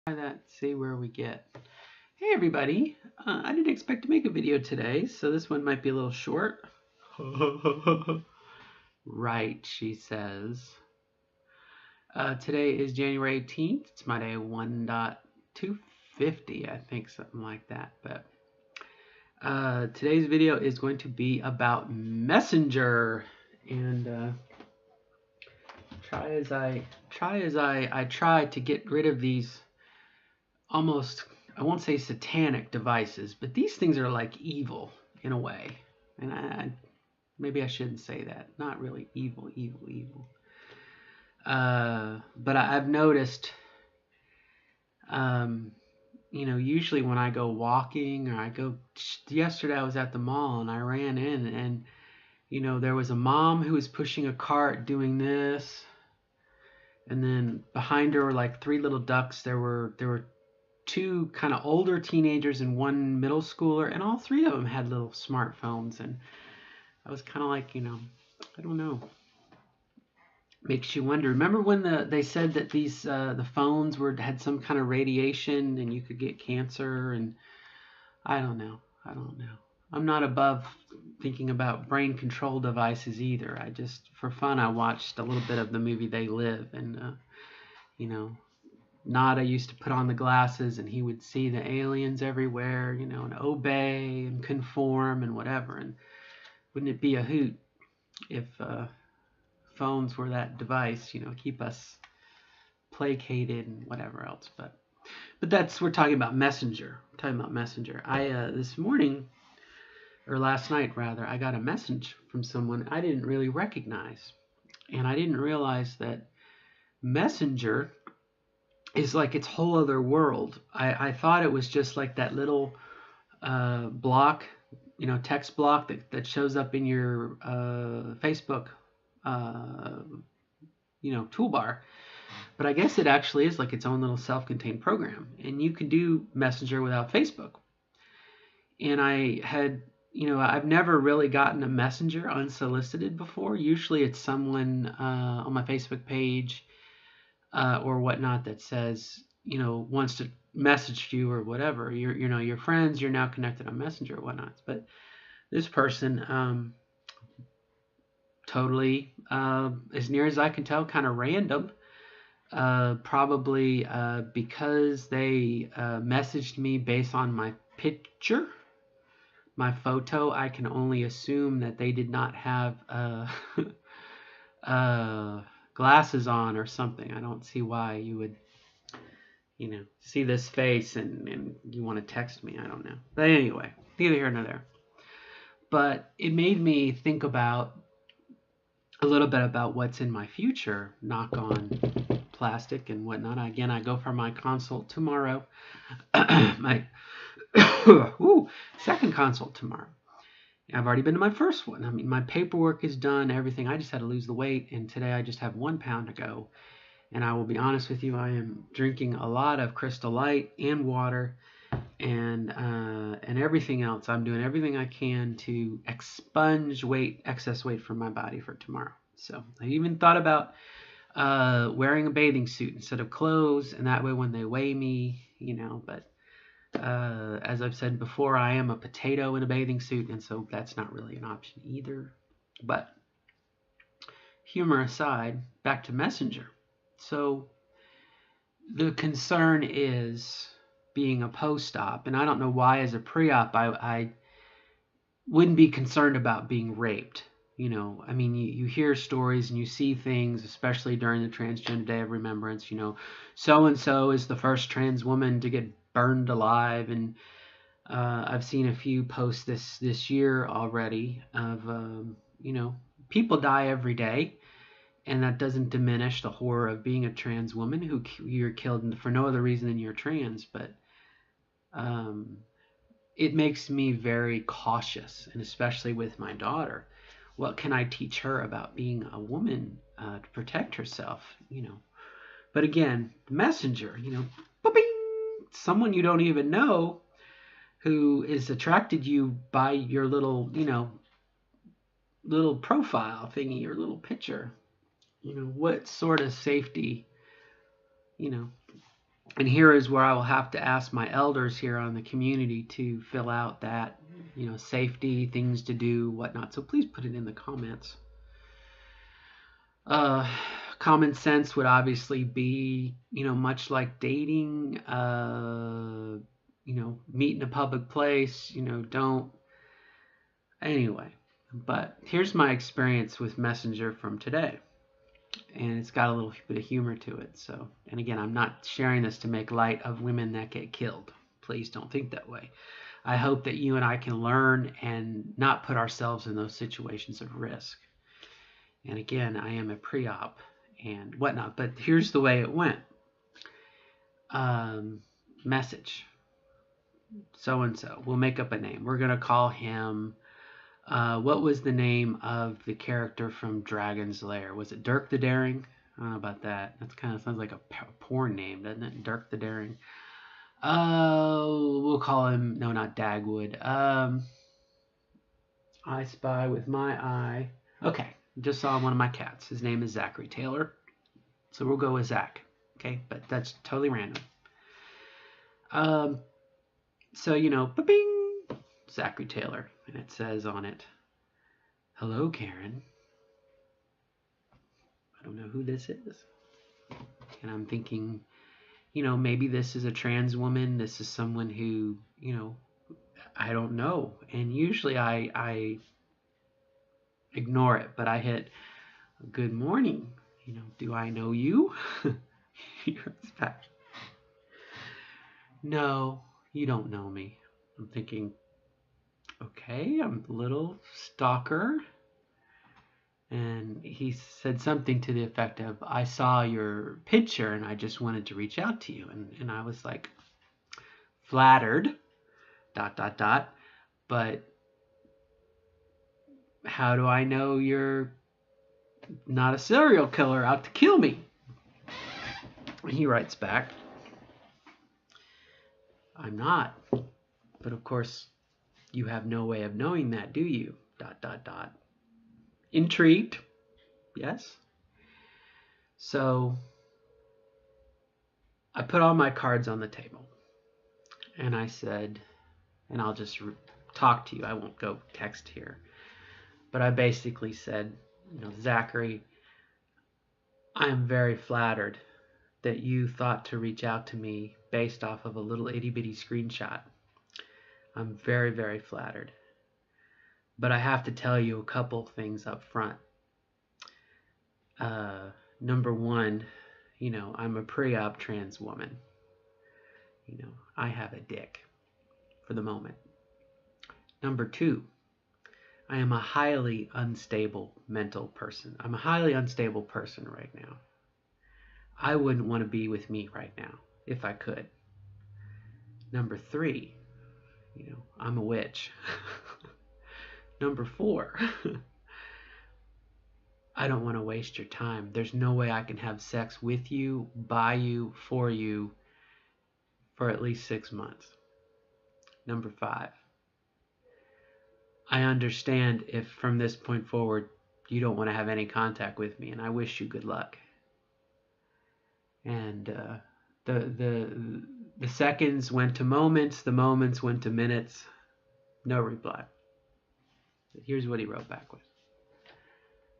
Try that, see where we get. Hey everybody, I didn't expect to make a video today, so this one might be a little short. Right, she says. Today is January 18th. It's my day 1.250, I think, something like that. But today's video is going to be about Messenger, and I try to get rid of these almost, I won't say satanic devices, but these things are like evil in a way. And maybe I shouldn't say that. Not really evil, evil, evil. But I've noticed, um, usually when I go walking or yesterday I was at the mall and I ran in and, there was a mom who was pushing a cart doing this. And then behind her were like three little ducks. There were two kind of older teenagers and one middle schooler, and all three of them had little smartphones. And I was kind of like, I don't know. Makes you wonder. Remember when they said that these the phones had some kind of radiation and you could get cancer? And I don't know. I don't know. I'm not above thinking about brain control devices either. I just, for fun, I watched a little bit of the movie They Live, and you know, Nada used to put on the glasses and he would see the aliens everywhere, and obey and conform and whatever. And wouldn't it be a hoot if phones were that device, keep us placated and whatever else. But we're talking about Messenger. We're talking about Messenger. I this morning, or last night rather, I got a message from someone I didn't really recognize. And I didn't realize that Messenger is like its whole other world. I thought it was just like that little block, text block that shows up in your Facebook, toolbar. But I guess it actually is like its own little self-contained program, and you could do Messenger without Facebook. And I've never really gotten a Messenger unsolicited before. Usually, it's someone on my Facebook page or whatnot that says, wants to message you or whatever. Your friends, you're now connected on Messenger or whatnot. But this person, totally, as near as I can tell, kind of random. Probably because they messaged me based on my picture, my photo. I can only assume that they did not have glasses on or something. I don't see why you would, see this face and you want to text me. I don't know. But anyway, neither here nor there. But it made me think about a little bit about what's in my future. Knock on plastic and whatnot. Again, I go for my consult tomorrow. My second consult tomorrow. I've already been to my first one. I mean, my paperwork is done, everything. I just had to lose the weight, and today I just have 1 pound to go. And I will be honest with you, I am drinking a lot of Crystal Light and water, and everything else. I'm doing everything I can to expunge excess weight from my body for tomorrow. So I even thought about wearing a bathing suit instead of clothes, and that way when they weigh me, but as I've said before, I am a potato in a bathing suit, and so that's not really an option either. But humor aside, back to Messenger. So the concern is being a post-op, and I don't know why as a pre-op I wouldn't be concerned about being raped. I mean, you hear stories and you see things, especially during the Transgender Day of Remembrance, so and so is the first trans woman to get burned alive. And I've seen a few posts this year already of, people die every day. And that doesn't diminish the horror of being a trans woman who you're killed for no other reason than you're trans. But it makes me very cautious, and especially with my daughter. What can I teach her about being a woman to protect herself? But again, Messenger, someone you don't even know who is attracted you by your little, little profile thingy, your little picture. What sort of safety, you know, And here is where I will have to ask my elders here on the community to fill out that, safety, things to do, whatnot. So please put it in the comments. Uh, Common sense would obviously be, much like dating, meet in a public place, don't. Anyway, but here's my experience with Messenger from today. And it's got a little bit of humor to it. So, and again, I'm not sharing this to make light of women that get killed. Please don't think that way. I hope that you and I can learn and not put ourselves in those situations of risk. And again, I am a pre-op and whatnot, but here's the way it went. Message. So and so. We'll make up a name. We're going to call him. What was the name of the character from Dragon's Lair? Was it Dirk the Daring? I don't know about that. That kind of sounds like a porn name, doesn't it? Dirk the Daring. We'll call him, no, not Dagwood. I Spy with My Eye. Okay, just saw one of my cats. His name is Zachary Taylor. So we'll go with Zach. Okay, but that's totally random. So, ba-bing, Zachary Taylor. And it says on it, hello, Karen. I don't know who this is. And I'm thinking, maybe this is a trans woman. This is someone who, I don't know. And usually I ignore it, but I hit good morning. Do I know you? He writes back, no, you don't know me. I'm thinking, okay, I'm a little stalker. And he said something to the effect of, I saw your picture and I just wanted to reach out to you. And I was like, flattered, ... But how do I know you're not a serial killer out to kill me? He writes back, I'm not. But of course, you have no way of knowing that, do you? ... Intrigued? Yes. So I put all my cards on the table. And I said, and I'll just talk to you. I won't go text here. But I basically said, Zachary, I am very flattered that you thought to reach out to me based off of a little itty bitty screenshot. I'm very, very flattered. But I have to tell you a couple things up front. Number one, I'm a pre-op trans woman. I have a dick for the moment. Number two, I am a highly unstable mental person. I'm a highly unstable person right now. I wouldn't want to be with me right now if I could. Number three, I'm a witch. Number four, I don't want to waste your time. There's no way I can have sex with you, by you, for you, for at least 6 months. Number five, I understand if from this point forward you don't want to have any contact with me, and I wish you good luck. And the seconds went to moments, the moments went to minutes. No reply. Here's what he wrote back with.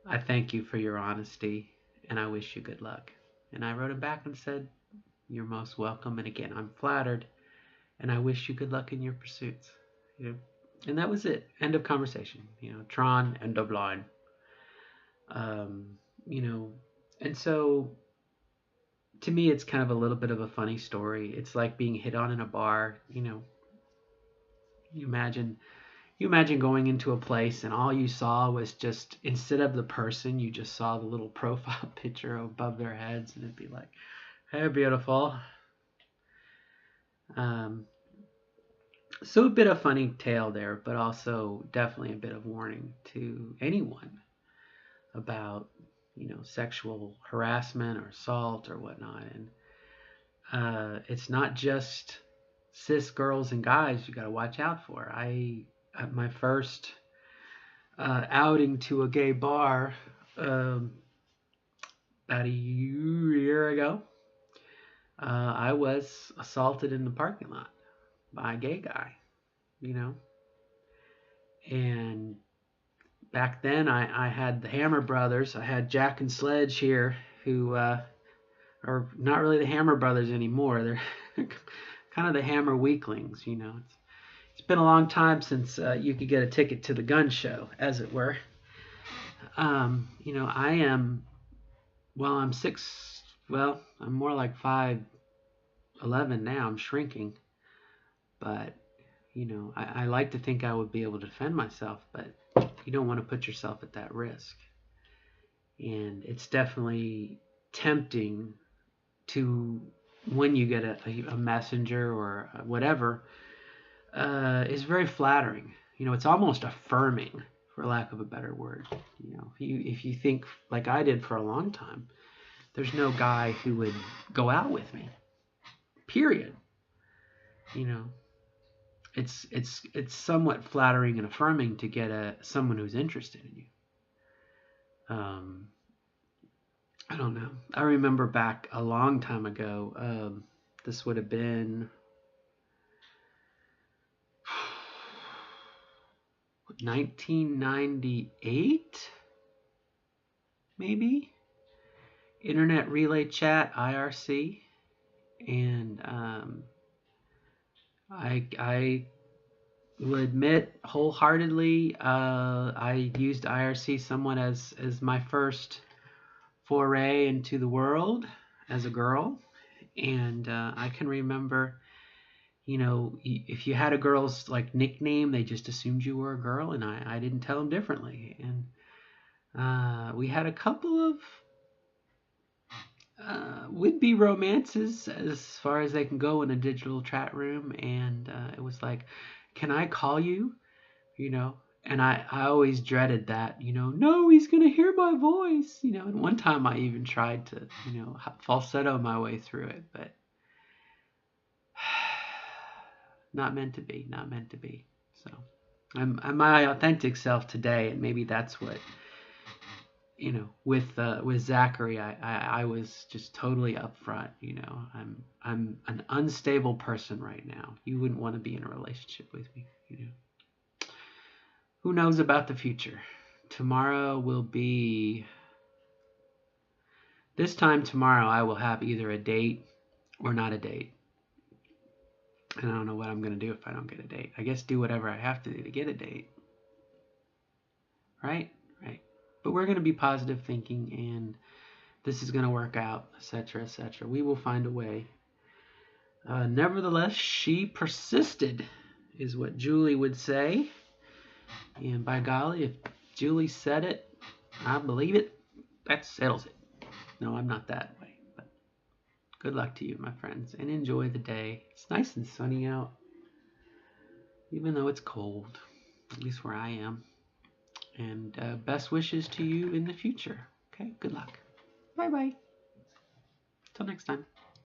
I thank you for your honesty, and I wish you good luck. And I wrote him back and said, you're most welcome. And again, I'm flattered, and I wish you good luck in your pursuits. And that was it. End of conversation. Tron, end of line. And so to me, it's kind of a little bit of a funny story. It's like being hit on in a bar. You imagine going into a place and all you saw was just, instead of the person, you just saw the little profile picture above their heads, and it'd be like, hey, beautiful. So a bit of funny tale there, but also definitely a bit of warning to anyone about, sexual harassment or assault or whatnot. And it's not just cis girls and guys you got to watch out for. At my first outing to a gay bar about a year ago, I was assaulted in the parking lot by a gay guy, you know. And back then, I had the Hammer Brothers. I had Jack and Sledge here, who are not really the Hammer Brothers anymore. They're kind of the Hammer Weaklings, you know. It's been a long time since you could get a ticket to the gun show, as it were. You know, I am, well, I'm six, well, I'm more like 5'11" now. I'm shrinking. But, you know, I like to think I would be able to defend myself, but you don't want to put yourself at that risk. And it's definitely tempting to, when you get a messenger or whatever, is very flattering. You know, it's almost affirming, for lack of a better word. You know, if you think like I did for a long time, there's no guy who would go out with me. Period. You know, it's somewhat flattering and affirming to get someone who's interested in you. I don't know. I remember back a long time ago. This would have been 1998, maybe. Internet Relay Chat, IRC, and I will admit wholeheartedly, I used IRC somewhat as my first foray into the world as a girl, and I can remember, you know, if you had a girl's like nickname, they just assumed you were a girl, and I didn't tell them differently, and we had a couple of would-be romances as far as they can go in a digital chat room, and it was like, can I call you? You know, and I always dreaded that, you know, no, he's gonna hear my voice, you know. And one time I even tried to, you know, falsetto my way through it, but not meant to be, not meant to be. So I'm my authentic self today, and maybe that's what, you know, with Zachary, I was just totally upfront. You know, I'm an unstable person right now. You wouldn't want to be in a relationship with me. You know, who knows about the future? Tomorrow will be. This time tomorrow, I will have either a date or not a date. And I don't know what I'm gonna do if I don't get a date. I guess do whatever I have to do to get a date. Right? Right. But we're gonna be positive thinking, and this is going to work out, etc., etc. We will find a way. Nevertheless, she persisted, is what Julie would say. And by golly, if Julie said it, I believe it. That settles it. No, I'm not that way. But good luck to you, my friends, and enjoy the day. It's nice and sunny out, even though it's cold, at least where I am. And best wishes to you in the future. Okay, good luck. Bye bye. Till next time.